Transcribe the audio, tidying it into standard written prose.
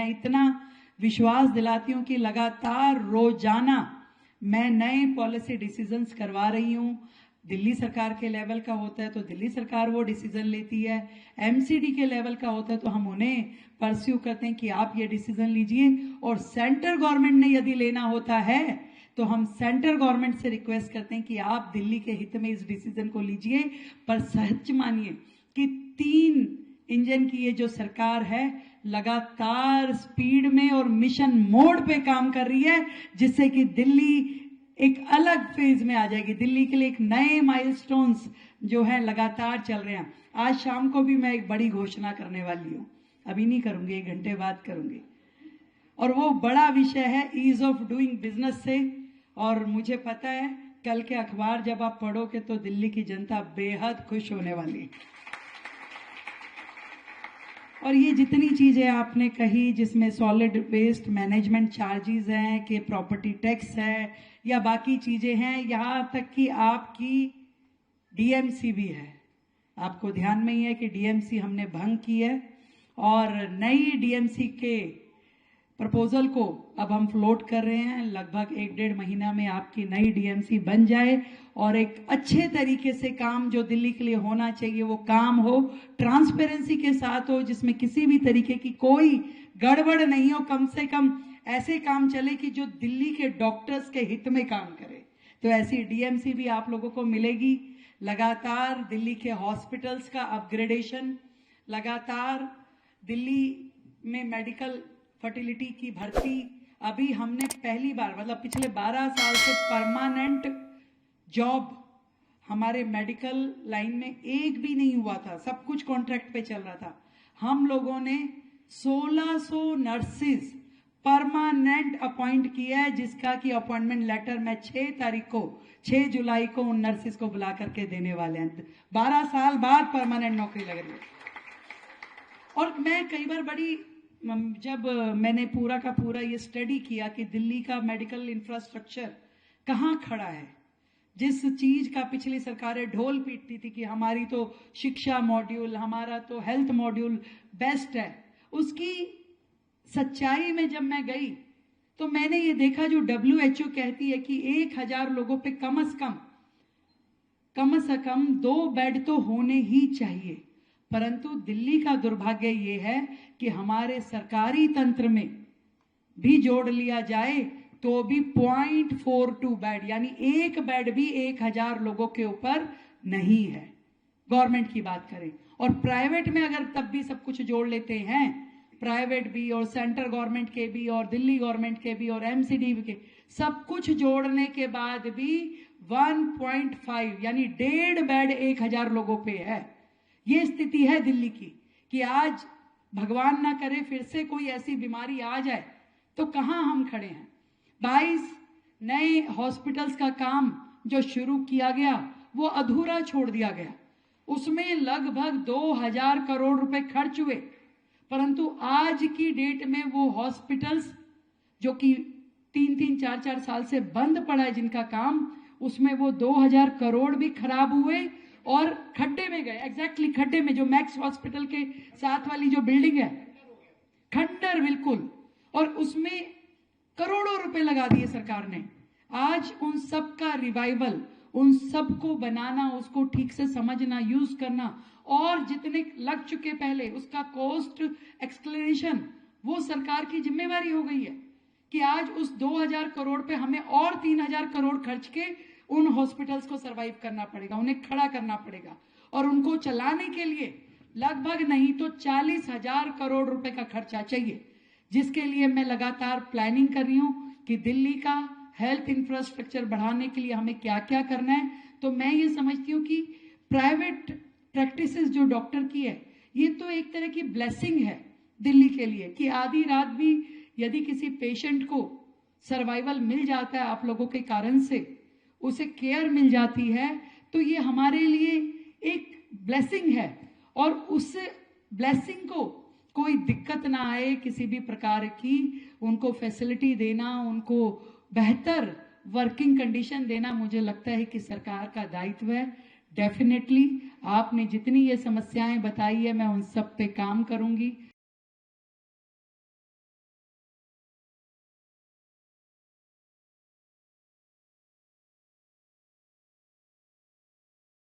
मैं इतना विश्वास दिलाती हूँ कि लगातार रोजाना मैं नए पॉलिसी डिसीजंस करवा रही हूँ। दिल्ली सरकार के लेवल का होता है तो दिल्ली सरकार वो डिसीजन लेती है, एमसीडी के लेवल का होता है तो हम उन्हें परस्यू करते हैं कि आप ये डिसीजन लीजिए, और सेंट्रल गवर्नमेंट ने यदि लेना होता है तो हम सेंट्रल गवर्नमेंट से रिक्वेस्ट करते हैं कि आप दिल्ली के हित में इस डिसीजन को लीजिए। पर सच मानिए कि 3 इंजन की ये जो सरकार है लगातार स्पीड में और मिशन मोड पे काम कर रही है, जिससे कि दिल्ली एक अलग फेज में आ जाएगी। दिल्ली के लिए एक नए माइलस्टोन्स जो है लगातार चल रहे हैं। आज शाम को भी मैं एक बड़ी घोषणा करने वाली हूं, अभी नहीं करूंगी, 1 घंटे बाद करूंगी, और वो बड़ा विषय है ईज ऑफ डूइंग बिजनेस से। और मुझे पता है कल के अखबार जब आप पढ़ोगे तो दिल्ली की जनता बेहद खुश होने वाली है। और ये जितनी चीजें आपने कही जिसमें सॉलिड वेस्ट मैनेजमेंट चार्जेस हैं कि प्रॉपर्टी टैक्स है या बाकी चीजें हैं, यहाँ तक कि आपकी डीएमसी भी है। आपको ध्यान में ही है कि डीएमसी हमने भंग की है और नई डीएमसी के प्रपोजल को अब हम फ्लोट कर रहे हैं। लगभग 1-1.5 महीना में आपकी नई डीएमसी बन जाए और एक अच्छे तरीके से काम जो दिल्ली के लिए होना चाहिए वो काम हो, ट्रांसपेरेंसी के साथ हो, जिसमें किसी भी तरीके की कोई गड़बड़ नहीं हो। कम से कम ऐसे काम चले कि जो दिल्ली के डॉक्टर्स के हित में काम करे। तो ऐसी डीएमसी भी आप लोगों को मिलेगी। लगातार दिल्ली के हॉस्पिटल्स का अपग्रेडेशन, लगातार दिल्ली में मेडिकल फर्टिलिटी की भर्ती, अभी हमने पहली बार मतलब पिछले 12 साल से परमानेंट जॉब हमारे मेडिकल लाइन में एक भी नहीं हुआ था, सब कुछ कॉन्ट्रैक्ट पे चल रहा था। हम लोगों ने 1600 नर्सिस परमानेंट अपॉइंट किया है, जिसका कि अपॉइंटमेंट लेटर मैं 6 जुलाई को उन नर्सिस को बुला करके देने वाले हैं। 12 साल बाद परमानेंट नौकरी लग रही है। और मैं कई बार जब मैंने पूरा का पूरा ये स्टडी किया कि दिल्ली का मेडिकल इंफ्रास्ट्रक्चर कहाँ खड़ा है, जिस चीज का पिछली सरकारें ढोल पीटती थी कि हमारी तो शिक्षा मॉड्यूल, हमारा तो हेल्थ मॉड्यूल बेस्ट है, उसकी सच्चाई में जब मैं गई तो मैंने ये देखा जो WHO कहती है कि 1000 लोगों पे कम से कम 2 बेड तो होने ही चाहिए। परंतु दिल्ली का दुर्भाग्य ये है कि हमारे सरकारी तंत्र में भी जोड़ लिया जाए तो भी 0.42 बेड, यानी 1 बेड भी 1000 लोगों के ऊपर नहीं है, गवर्नमेंट की बात करें। और प्राइवेट में अगर तब भी सब कुछ जोड़ लेते हैं, प्राइवेट भी और सेंट्रल गवर्नमेंट के भी और दिल्ली गवर्नमेंट के भी और एमसीडी के, सब कुछ जोड़ने के बाद भी 1.5 यानी 1.5 बेड 1000 लोगों पे है। ये स्थिति है दिल्ली की कि आज भगवान ना करे फिर से कोई ऐसी बीमारी आ जाए तो कहां हम खड़े हैं। 22 नए हॉस्पिटल्स का काम जो शुरू किया गया वो अधूरा छोड़ दिया गया, उसमें लगभग 2000 करोड़ रुपए खर्च हुए, परंतु आज की डेट में वो हॉस्पिटल्स जो कि 3-3, 4-4 साल से बंद पड़ा है जिनका काम, उसमें वो 2000 करोड़ भी खराब हुए और खड्डे में गए। एग्जैक्टली खड्डे में, जो मैक्स हॉस्पिटल के साथ वाली जो बिल्डिंग है, खंडर बिल्कुल, और उसमें करोड़ों रुपए लगा दिए सरकार ने। आज उन सब का रिवाइवल, उन सब को बनाना, उसको ठीक से समझना, यूज करना, और जितने लग चुके पहले उसका कॉस्ट एक्सप्लेनेशन, वो सरकार की जिम्मेवारी हो गई है कि आज उस 2000 करोड़ पे हमें और 3000 करोड़ खर्च के उन हॉस्पिटल्स को सरवाइव करना पड़ेगा, उन्हें खड़ा करना पड़ेगा, और उनको चलाने के लिए लगभग नहीं तो 40,000 करोड़ रुपए का खर्चा चाहिए, जिसके लिए मैं लगातार प्लानिंग कर रही हूं कि दिल्ली का हेल्थ इंफ्रास्ट्रक्चर बढ़ाने के लिए हमें क्या क्या करना है। तो मैं ये समझती हूँ कि प्राइवेट प्रैक्टिसेस जो डॉक्टर की है, ये तो एक तरह की ब्लेसिंग है दिल्ली के लिए कि आधी रात भी यदि किसी पेशेंट को सर्वाइवल मिल जाता है आप लोगों के कारण से, उसे केयर मिल जाती है, तो ये हमारे लिए एक ब्लेसिंग है। और उस ब्लेसिंग को कोई दिक्कत ना आए किसी भी प्रकार की, उनको फैसिलिटी देना, उनको बेहतर वर्किंग कंडीशन देना, मुझे लगता है कि सरकार का दायित्व है। डेफिनेटली आपने जितनी ये समस्याएं बताई है मैं उन सब पे काम करूंगी।